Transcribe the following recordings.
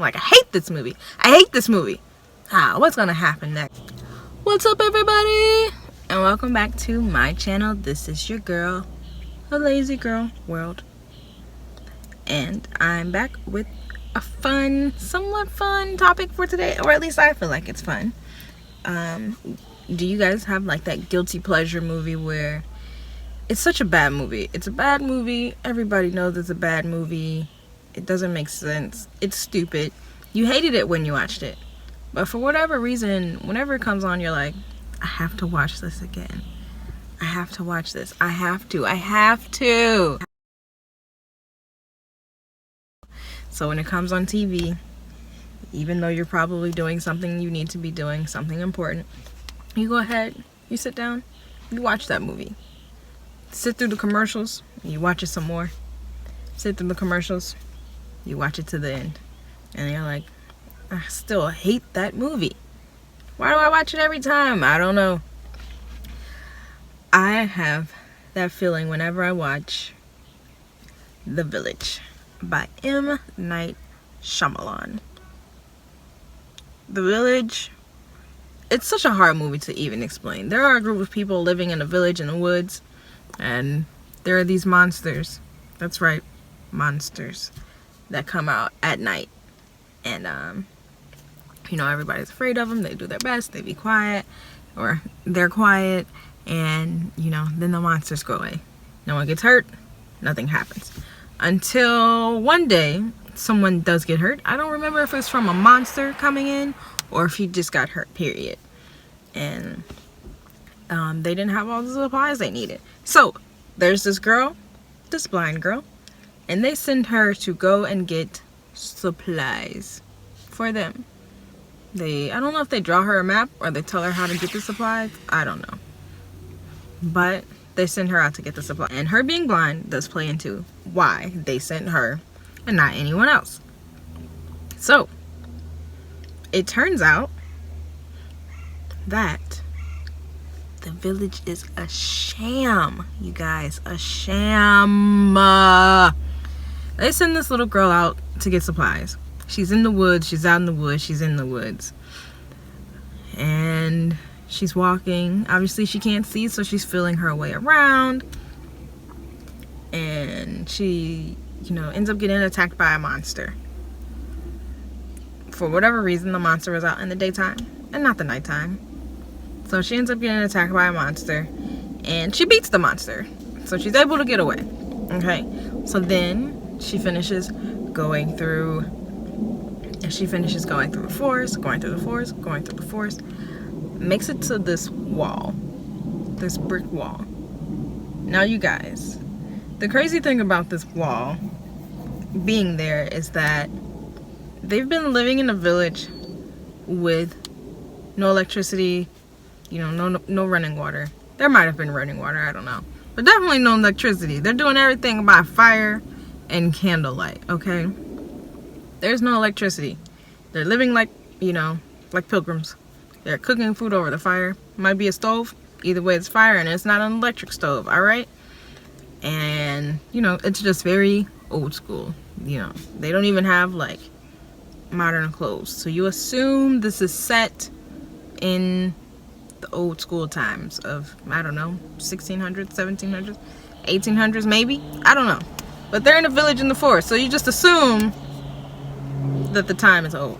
Like, I hate this movie. I hate this movie. What's gonna happen next? What's up, everybody? And welcome back to my channel. This is your girl, TheLazyGirlWorld. And I'm back with a somewhat fun topic for today. Or at least I feel like it's fun. Do you guys have like that guilty pleasure movie where it's such a bad movie? It's a bad movie. Everybody knows it's a bad movie. It doesn't make sense. It's stupid. You hated it when you watched it. But for whatever reason, whenever it comes on, you're like, I have to watch this again. I have to watch this. I have to. So when it comes on TV, even though you're probably doing something you need to be doing, something important, you go ahead, you sit down, you watch that movie. Sit through the commercials, you watch it some more. Sit through the commercials, you watch it to the end. And you're like, I still hate that movie. Why do I watch it every time? I don't know. I have that feeling whenever I watch The Village by M Night Shyamalan. The Village, it's such a hard movie to even explain. There are a group of people living in a village in the woods, and there are these monsters. That's right, monsters that come out at night. And everybody's afraid of them. They do their best. They be quiet, or they're quiet, and then the monsters go away. No one gets hurt. Nothing happens until one day someone does get hurt. I don't remember if it's from a monster coming in or if he just got hurt, period. And they didn't have all the supplies they needed. So there's this girl, this blind girl, and they send her to go and get supplies for them. I don't know if they draw her a map or they tell her how to get the supplies. I don't know. But they send her out to get the supplies. And her being blind does play into why they sent her and not anyone else. So it turns out that the village is a sham, you guys. A sham. They send this little girl out to get supplies. She's in the woods. She's out in the woods. She's in the woods. And she's walking. Obviously, she can't see, so she's feeling her way around. And she, ends up getting attacked by a monster. For whatever reason, the monster was out in the daytime and not the nighttime. So she ends up getting attacked by a monster. And she beats the monster. So she's able to get away. Okay? So then she finishes going through the forest, makes it to this wall, this brick wall. Now, you guys, the crazy thing about this wall being there is that they've been living in a village with no electricity, no running water. There might have been running water, I don't know, but definitely no electricity. They're doing everything by fire and candlelight, okay? There's no electricity. They're living like pilgrims. They're cooking food over the fire. Might be a stove. Either way, it's fire, and it's not an electric stove, all right? And, it's just very old school. They don't even have, like, modern clothes. So you assume this is set in the old school times of, I don't know, 1600s, 1700s, 1800s, maybe? I don't know. But they're in a village in the forest, so you just assume that the time is old.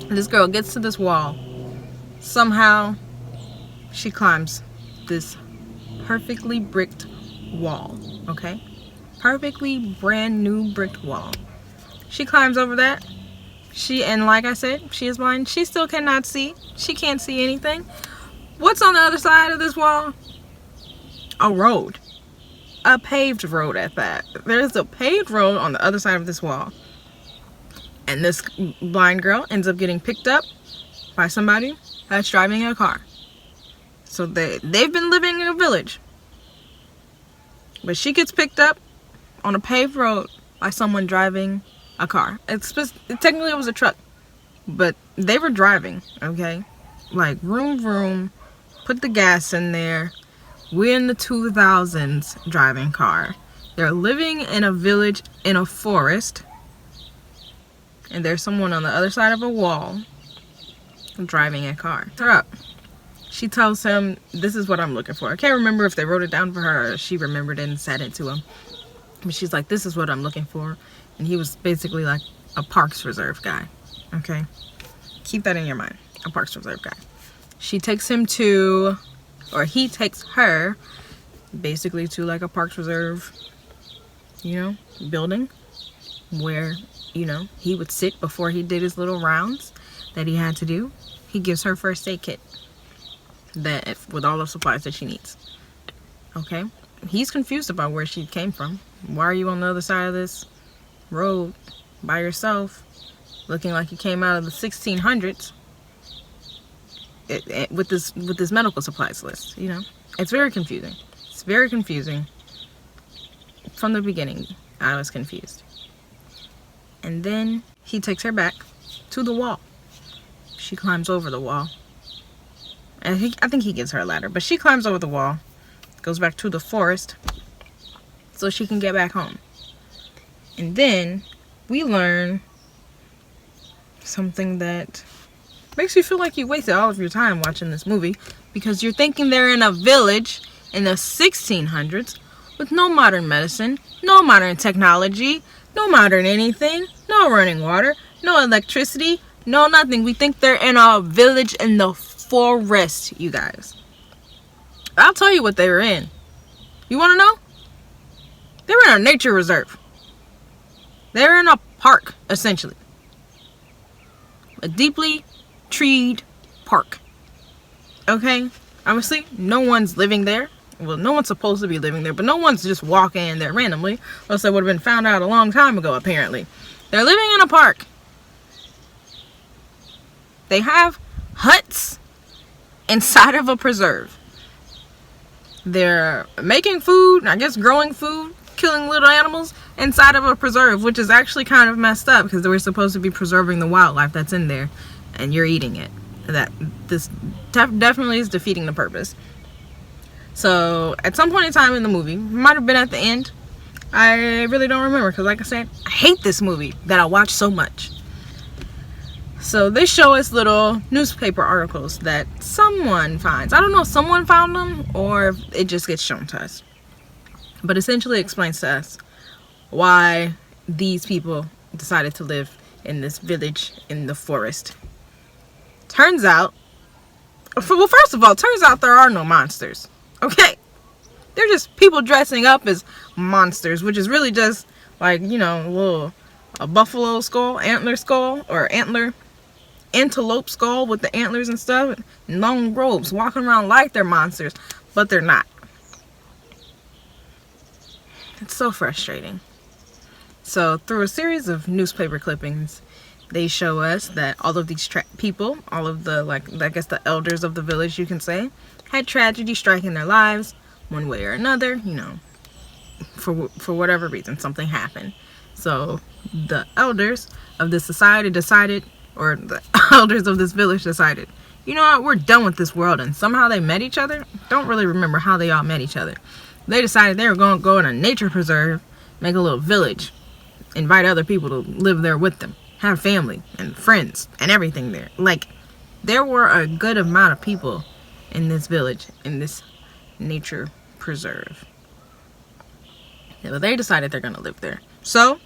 This girl gets to this wall. Somehow she climbs this perfectly bricked wall, okay? Perfectly brand new bricked wall. She climbs over that. And like I said, she is blind. She still cannot see. She can't see anything. What's on the other side of this wall? A road. A paved road at that. There's a paved road on the other side of this wall. And this blind girl ends up getting picked up by somebody that's driving a car. So they've been living in a village. But she gets picked up on a paved road by someone driving a car. Technically it was a truck. But they were driving, okay? Like, vroom, vroom. Put the gas in there. We're in the 2000s driving car. They're living in a village in a forest. and there's someone on the other side of a wall driving a car. Her up. She tells him, this is what I'm looking for. I can't remember if they wrote it down for her or she remembered it and said it to him. But she's like, this is what I'm looking for. And he was basically like a Parks Reserve guy. Okay? Keep that in your mind. A Parks Reserve guy. She takes him to, or he takes her, basically to like a Parks Reserve, you know, building. Where, you know, he would sit before he did his little rounds that he had to do. He gives her first aid kit. That with all the supplies that she needs. Okay? He's confused about where she came from. Why are you on the other side of this road by yourself, looking like you came out of the 1600s with this medical supplies list? You know, it's very confusing. It's very confusing. From the beginning, I was confused. And then he takes her back to the wall. She climbs over the wall. I think he gives her a ladder, but she climbs over the wall, goes back to the forest so she can get back home. And then we learn something that makes you feel like you wasted all of your time watching this movie, because you're thinking they're in a village in the 1600s with no modern medicine, no modern technology, no modern anything, no running water, no electricity, no nothing. We think they're in a village in the forest, you guys. I'll tell you what they were in. You want to know? They were in a nature reserve. They were in a park, essentially. A deeply treed park. Okay? Obviously, no one's living there. Well, no one's supposed to be living there, but no one's just walking in there randomly. Or else they would have been found out a long time ago, apparently. They're living in a park. They have huts inside of a preserve. They're making food, I guess growing food, killing little animals inside of a preserve, which is actually kind of messed up because we're supposed to be preserving the wildlife that's in there and you're eating it. This definitely is defeating the purpose. So at some point in time in the movie, might have been at the end, I really don't remember because like I said, I hate this movie that I watch so much. So they show us little newspaper articles that someone finds. I don't know if someone found them or if it just gets shown to us. But essentially explains to us why these people decided to live in this village in the forest. Turns out, well, first of all, turns out there are no monsters. Okay? They're just people dressing up as monsters, which is really just like, you know, a buffalo skull, or antelope skull with the antlers and stuff, and long robes, walking around like they're monsters, but they're not. It's so frustrating. So through a series of newspaper clippings, they show us that all of these people, all of the, like, I guess the elders of the village, you can say, had tragedy striking their lives one way or another, you know, for whatever reason, something happened. So the elders of this society decided, or the elders of this village decided, you know what, we're done with this world. And somehow they met each other. Don't really remember how they all met each other. They decided they were going to go in a nature preserve, make a little village, invite other people to live there with them, have family and friends and everything there. Like, there were a good amount of people in this village, in this nature preserve. Yeah, but they decided they're going to live there. So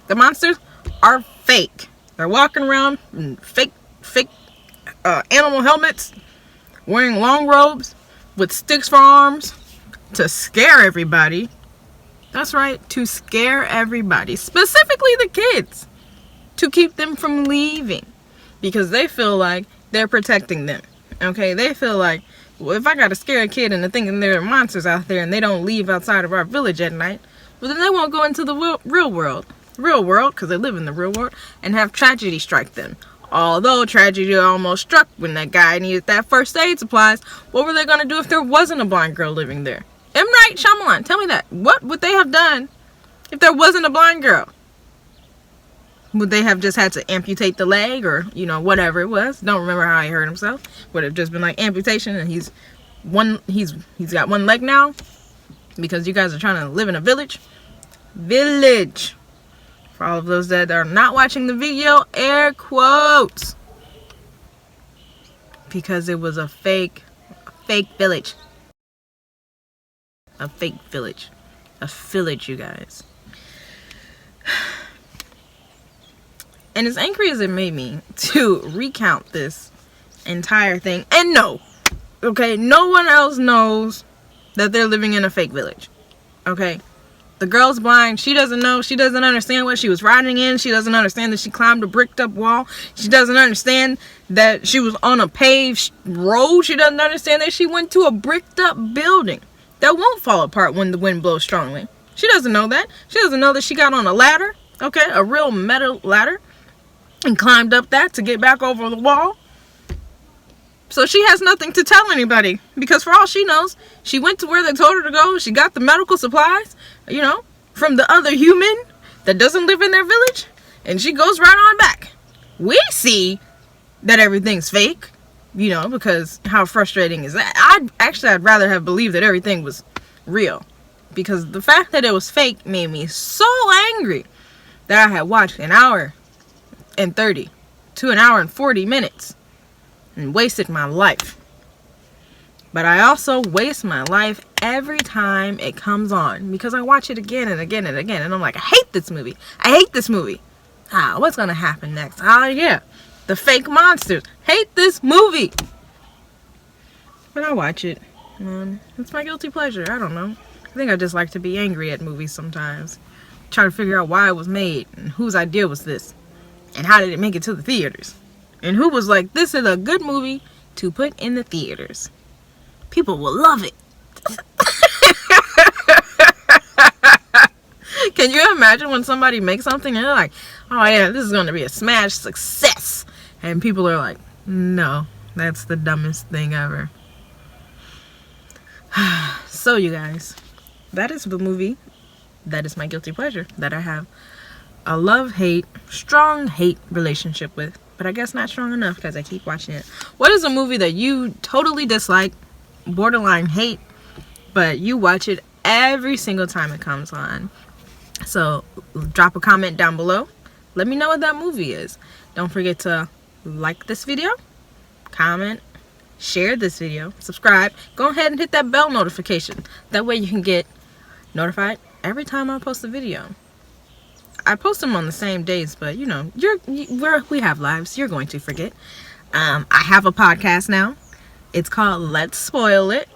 the monsters are fake. They're walking around in fake animal helmets, wearing long robes with sticks for arms to scare everybody. That's right, to scare everybody, specifically the kids, to keep them from leaving, because they feel like they're protecting them. Okay, they feel like, well, if I gotta scare a kid into thinking there are monsters out there and they don't leave outside of our village at night, well, then they won't go into the real world, because they live in the real world, and have tragedy strike them. Although tragedy almost struck when that guy needed that first aid supplies, what were they gonna do if there wasn't a blind girl living there? M Night Shyamalan, tell me that. What would they have done if there wasn't a blind girl? Would they have just had to amputate the leg, or, you know, whatever it was? Don't remember how he hurt himself. Would have just been like amputation, and he's got one leg now because you guys are trying to live in a village. For all of those that are not watching the video, air quotes. Because it was a fake village. A fake village. A village, you guys. And as angry as it made me to recount this entire thing, and no, okay, no one else knows that they're living in a fake village, okay? The girl's blind. She doesn't know. She doesn't understand what she was riding in. She doesn't understand that she climbed a bricked up wall. She doesn't understand that she was on a paved road. She doesn't understand that she went to a bricked up building that won't fall apart when the wind blows strongly. She doesn't know that. She doesn't know that she got on a ladder, okay, a real metal ladder, and climbed up that to get back over the wall. So she has nothing to tell anybody, because for all she knows, she went to where they told her to go. She got the medical supplies, you know, from the other human that doesn't live in their village, and she goes right on back. We see that everything's fake, you know, because how frustrating is that? I'd rather have believed that everything was real, because the fact that it was fake made me so angry that I had watched an hour and 30 to an hour and 40 minutes and wasted my life. But I also waste my life every time it comes on, because I watch it again and again and again, and I'm like, I hate this movie. I hate this movie. What's gonna happen next? Yeah, the fake monsters. Hate this movie. But I watch it. It's my guilty pleasure. I don't know. I think I just like to be angry at movies sometimes. Try to figure out why it was made, and whose idea was this, and how did it make it to the theaters, and who was like, this is a good movie to put in the theaters. People will love it. Can you imagine when somebody makes something and they're like, oh yeah, this is going to be a smash success, and people are like, no, that's the dumbest thing ever. So you guys, that is the movie that is my guilty pleasure, that I have a love-hate, strong hate relationship with, but I guess not strong enough because I keep watching it. What is a movie that you totally dislike, borderline hate, but you watch it every single time it comes on? So drop a comment down below. Let me know what that movie is. Don't forget to like this video, comment, share this video, subscribe. Go ahead and hit that bell notification. That way you can get notified every time I post a video. I post them on the same days, but you know, we have lives. You're going to forget. I have a podcast now. It's called Let's Spoil It.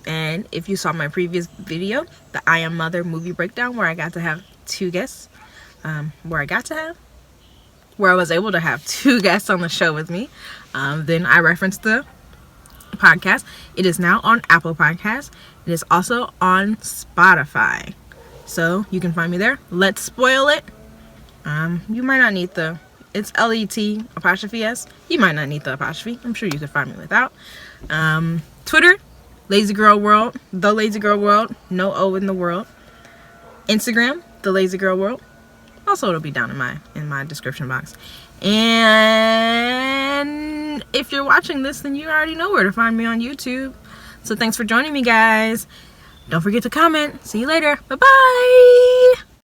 And if you saw my previous video, the I Am Mother movie breakdown, where I got to have two guests, where I was able to have two guests on the show with me, then I referenced the podcast. It is now on Apple Podcasts. It is also on Spotify. So you can find me there. Let's Spoil It. You might not need it's LET''S. You might not need the apostrophe. I'm sure you could find me without. Twitter, LazyGirlWorld, TheLazyGirlWorld, no O in the world. Instagram, TheLazyGirlWorld. Also, it'll be down in my description box. And if you're watching this, then you already know where to find me on YouTube. So thanks for joining me, guys. Don't forget to comment. See you later. Bye-bye.